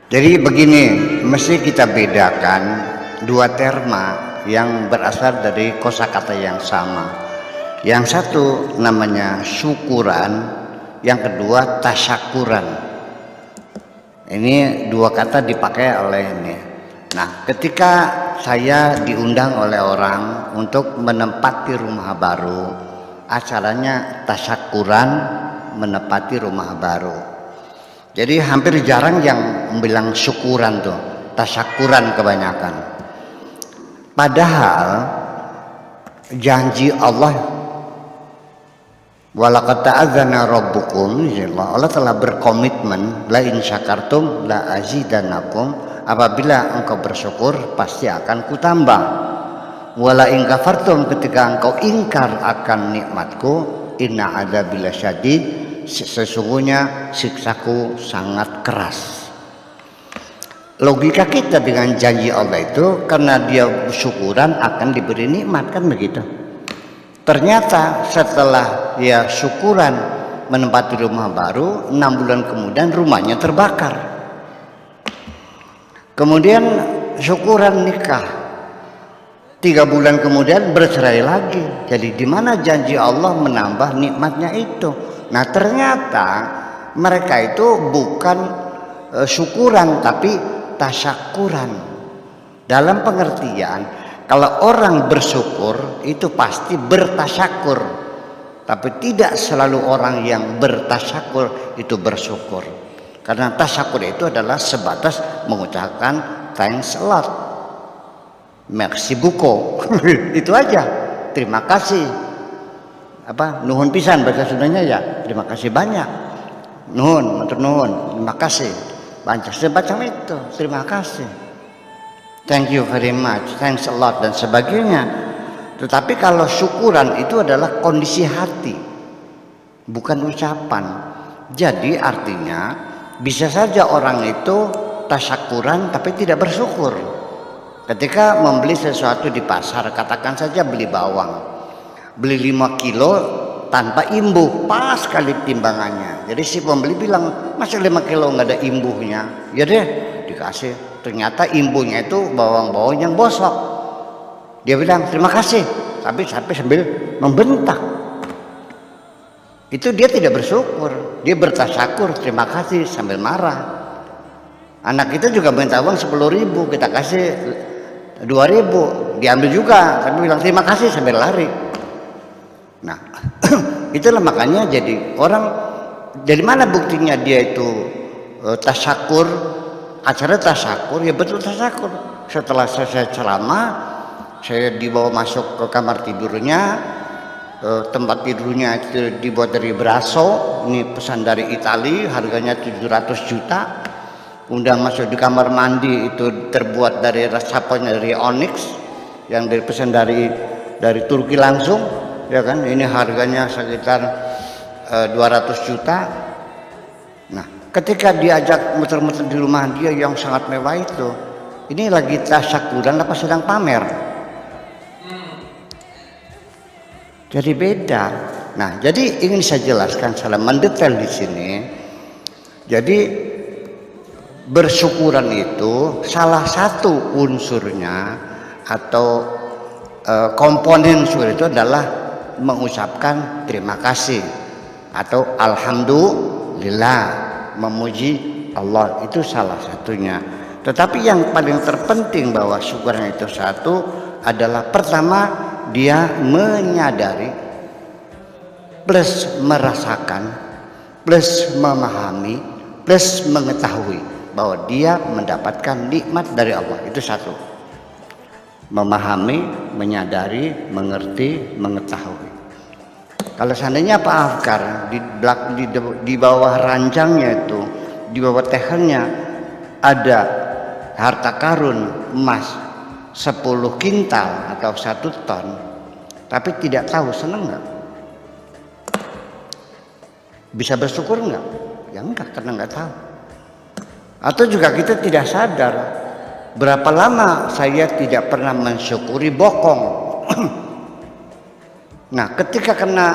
Jadi begini, mesti kita bedakan dua terma yang berasal dari kosakata yang sama. Yang satu namanya syukuran, yang kedua tasyakuran. Ini dua kata dipakai oleh ini. Nah, ketika saya diundang oleh orang untuk menempati rumah baru, acaranya tasyakuran menempati rumah baru. Jadi hampir jarang yang bilang syukuran tuh, tasyakuran kebanyakan. Padahal janji Allah, walaqad ta'adzana rabbukum, Allah telah berkomitmen, la in syakartum la azidannakum, apabila engkau bersyukur pasti akan kutambah. Wala in kafartum, ketika engkau ingkar akan nikmatku, inna adzabil syadid, sesungguhnya siksaku sangat keras. Logika kita dengan janji Allah itu, karena dia syukuran akan diberi nikmat, kan begitu. Ternyata setelah dia syukuran menempati rumah baru, 6 bulan kemudian rumahnya terbakar. Kemudian syukuran nikah, 3 bulan kemudian bercerai lagi. Jadi di mana janji Allah menambah nikmatnya itu? Nah, ternyata mereka itu bukan syukuran tapi tasyakuran. Dalam pengertian, kalau orang bersyukur itu pasti bertasyakur, tapi tidak selalu orang yang bertasyakur itu bersyukur. Karena tasyakur itu adalah sebatas mengucapkan thanks a lot, merci beaucoup. Itu aja, terima kasih. Nuhun pisan bahasa Sundanya ya, terima kasih banyak. Nuhun, matur nuhun, terima kasih. Banyak semacam itu, terima kasih. Thank you very much, thanks a lot dan sebagainya. Tetapi kalau syukuran itu adalah kondisi hati, bukan ucapan. Jadi artinya bisa saja orang itu tasyakuran tapi tidak bersyukur. Ketika membeli sesuatu di pasar, katakan saja beli bawang, beli 5 kilo tanpa imbuh, pas kali timbangannya. Jadi si pembeli bilang, masa 5 kilo nggak ada imbuhnya? Ya deh, dikasih. Ternyata imbuhnya itu bawang-bawang yang bosok. Dia bilang terima kasih, tapi sambil membentak. Itu dia tidak bersyukur, dia bertasyakur terima kasih sambil marah. Anak kita juga minta uang 10.000, kita kasih 2.000, diambil juga, tapi bilang terima kasih sambil lari. Nah, itulah makanya jadi orang, dari mana buktinya dia itu tasyakur, acara tasyakur, ya betul tasyakur. Setelah selesai ceramah, saya dibawa masuk ke kamar tidurnya, tempat tidurnya itu dibuat dari braso, ini pesan dari Italia, harganya 700 juta. Kemudian masuk di kamar mandi itu terbuat dari sapanya dari onyx, yang dari pesan dari Turki langsung. Ya kan, ini harganya sekitar 200 juta. Nah, ketika diajak muter-muter di rumah dia yang sangat mewah itu, ini lagi tasyakuran apa sedang pamer? Jadi beda. Nah, jadi ingin saya jelaskan secara mendetail di sini. Jadi bersyukuran itu salah satu unsurnya atau komponen syukur itu adalah mengucapkan terima kasih atau alhamdulillah, memuji Allah, itu salah satunya. Tetapi yang paling terpenting bahwa syukuran itu satu adalah, pertama dia menyadari plus merasakan plus memahami plus mengetahui bahwa dia mendapatkan nikmat dari Allah. Itu satu, memahami, menyadari, mengerti, mengetahui. Kalau seandainya Pak Afkar di bawah ranjangnya itu, di bawah tehernya ada harta karun emas 10 kintal atau 1 ton, tapi tidak tahu, senang nggak? Bisa bersyukur nggak? Ya enggak, karena nggak tahu. Atau juga kita tidak sadar, berapa lama saya tidak pernah mensyukuri bokong. Nah, ketika kena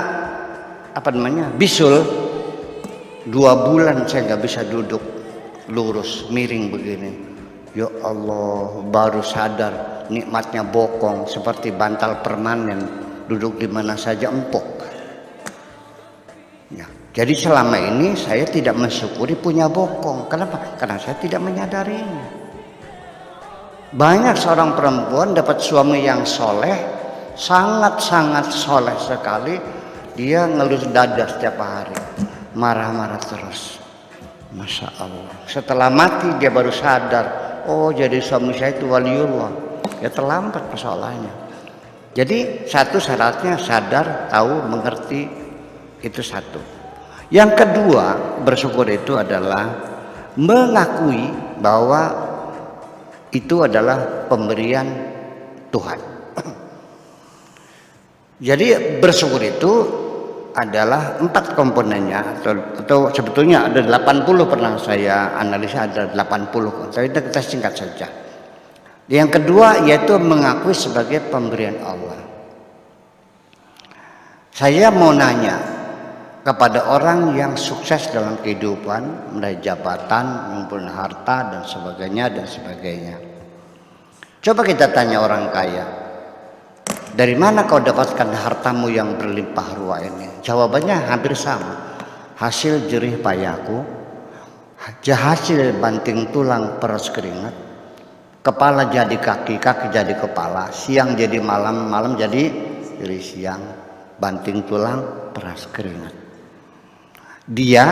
bisul, 2 bulan saya nggak bisa duduk. lurus miring begini. Ya Allah, baru sadar nikmatnya bokong seperti bantal permanen, duduk di mana saja empuk. Ya, jadi selama ini saya tidak mensyukuri punya bokong. Kenapa? Karena saya tidak menyadarinya. Banyak seorang perempuan dapat suami yang soleh, sangat-sangat soleh sekali, dia ngelus dada setiap hari, marah-marah terus. Masya Allah. Setelah mati dia baru sadar, oh jadi suami saya itu waliullah. Ya terlambat persoalannya. Jadi satu syaratnya sadar, tahu, mengerti, itu satu. Yang kedua, bersyukur itu adalah mengakui bahwa itu adalah pemberian Tuhan. Jadi bersyukur itu adalah 4 komponennya, atau sebetulnya ada 80, pernah saya analisa ada 80, tapi kita singkat saja. Yang kedua yaitu mengakui sebagai pemberian Allah. Saya mau nanya kepada orang yang sukses dalam kehidupan, meraih jabatan, mengumpulkan harta dan sebagainya dan sebagainya. Coba kita tanya orang kaya, dari mana kau dapatkan hartamu yang berlimpah ruah ini? Jawabannya hampir sama. Hasil jerih payahku, hasil banting tulang peras keringat, kepala jadi kaki, kaki jadi kepala, siang jadi malam, malam jadi siang, banting tulang peras keringat. Dia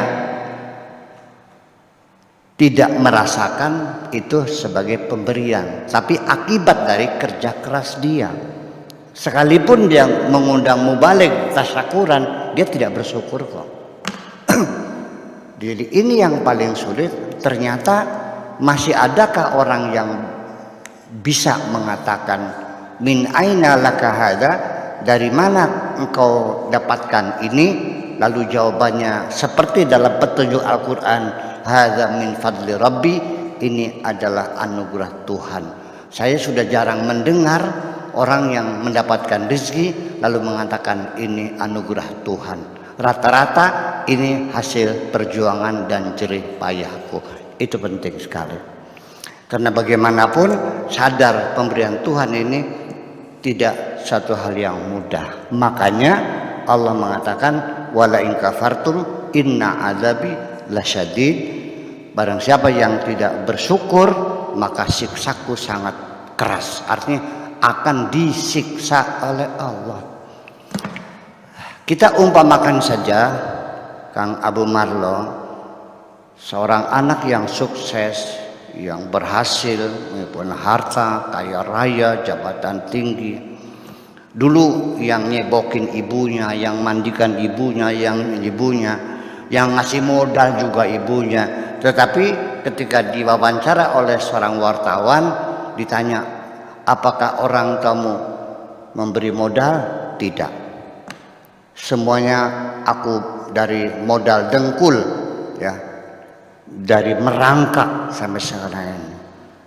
tidak merasakan itu sebagai pemberian, tapi akibat dari kerja keras dia. Sekalipun dia mengundang mubalik tasyakuran, dia tidak bersyukur kok. Jadi ini yang paling sulit. Ternyata masih adakah orang yang bisa mengatakan min aina laka hada, dari mana engkau dapatkan ini? Lalu jawabannya seperti dalam petunjuk Al-Quran, hadza min fadli rabbi, ini adalah anugerah Tuhan. Saya sudah jarang mendengar orang yang mendapatkan rezeki lalu mengatakan ini anugerah Tuhan. Rata-rata ini hasil perjuangan dan jerih payahku. Itu penting sekali. Karena bagaimanapun sadar pemberian Tuhan ini tidak satu hal yang mudah. Makanya Allah mengatakan wala in kafartum inna azabi lasyadid. Barang siapa yang tidak bersyukur maka siksaku sangat keras. Artinya akan disiksa oleh Allah. Kita umpamakan saja Kang Abu Marlo, seorang anak yang sukses, yang berhasil, punya harta, kaya raya, jabatan tinggi. Dulu yang nyebokin ibunya, yang mandikan ibunya, yang ngasih modal juga ibunya. Tetapi ketika diwawancara oleh seorang wartawan, ditanya, apakah orang kamu memberi modal? Tidak. Semuanya aku dari modal dengkul, ya, dari merangkak sampai sekarang ini.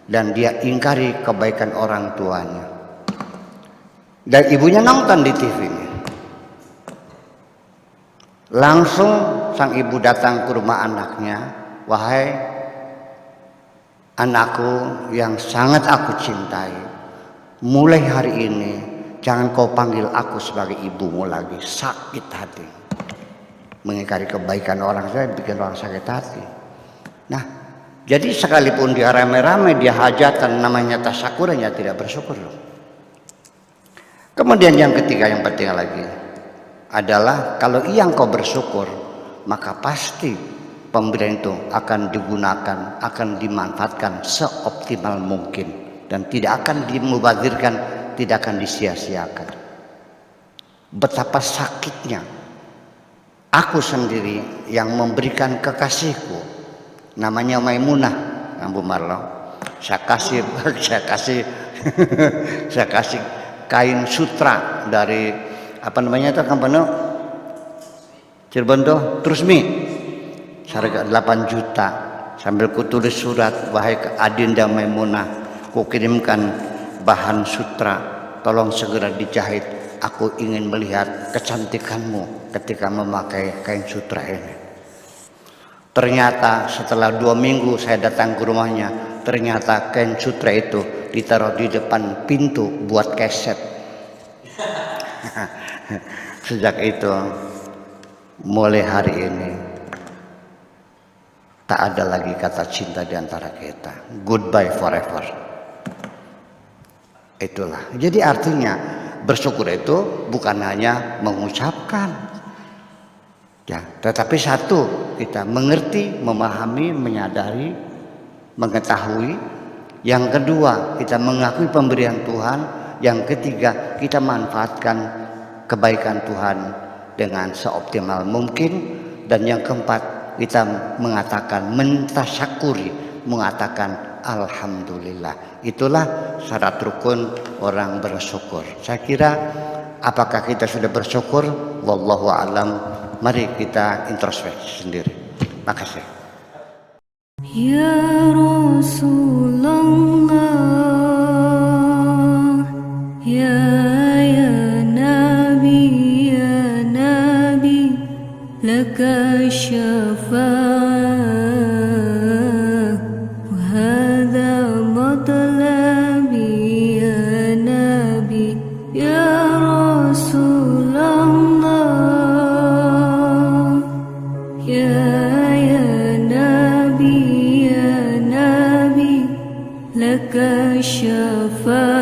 Dan dia ingkari kebaikan orang tuanya. Dan ibunya nonton di TV ini. Langsung sang ibu datang ke rumah anaknya, wahai anakku yang sangat aku cintai, mulai hari ini jangan kau panggil aku sebagai ibumu lagi. Sakit hati. Mengingkari kebaikan orang, saya bikin orang sakit hati. Nah, jadi sekalipun dia rame-rame, dia hajatan, namanya tasyakuran, ya tidak bersyukur. Kemudian yang ketiga yang penting lagi adalah kalau ia engkau bersyukur, maka pasti pemberian itu akan digunakan, akan dimanfaatkan seoptimal mungkin dan tidak akan dimubazirkan, tidak akan disia-siakan. Betapa sakitnya aku sendiri yang memberikan kekasihku, namanya Maimunah, Abu Marlo. Saya kasih kain sutra dari apa namanya itu kampanye Cirebon tuh Trusmi, harga 8 juta, sambil kutulis surat, wahai Adinda Maimunah, kukirimkan bahan sutra, tolong segera dijahit, aku ingin melihat kecantikanmu ketika memakai kain sutra ini. Ternyata setelah 2 minggu saya datang ke rumahnya, ternyata kain sutra itu ditaruh di depan pintu buat keset. Sejak itu, mulai hari ini tak ada lagi kata cinta di antara kita. Goodbye forever. Itulah. Jadi artinya bersyukur itu bukan hanya mengucapkan, ya, tetapi satu, kita mengerti, memahami, menyadari, mengetahui. Yang kedua, kita mengakui pemberian Tuhan. Yang ketiga, kita manfaatkan kebaikan Tuhan dengan seoptimal mungkin. Dan yang keempat, kita mengatakan, mentasyakuri, mengatakan alhamdulillah. Itulah syarat rukun orang bersyukur. Saya kira, apakah kita sudah bersyukur? Wallahu a'lam. Mari kita introspeksi sendiri. Makasih. Ya Rasulullah, ya Nabi, laka syafa'ah, wa hadha matlabi ya Nabi, ya Rasulullah, ya Nabi, laka syafa'ah.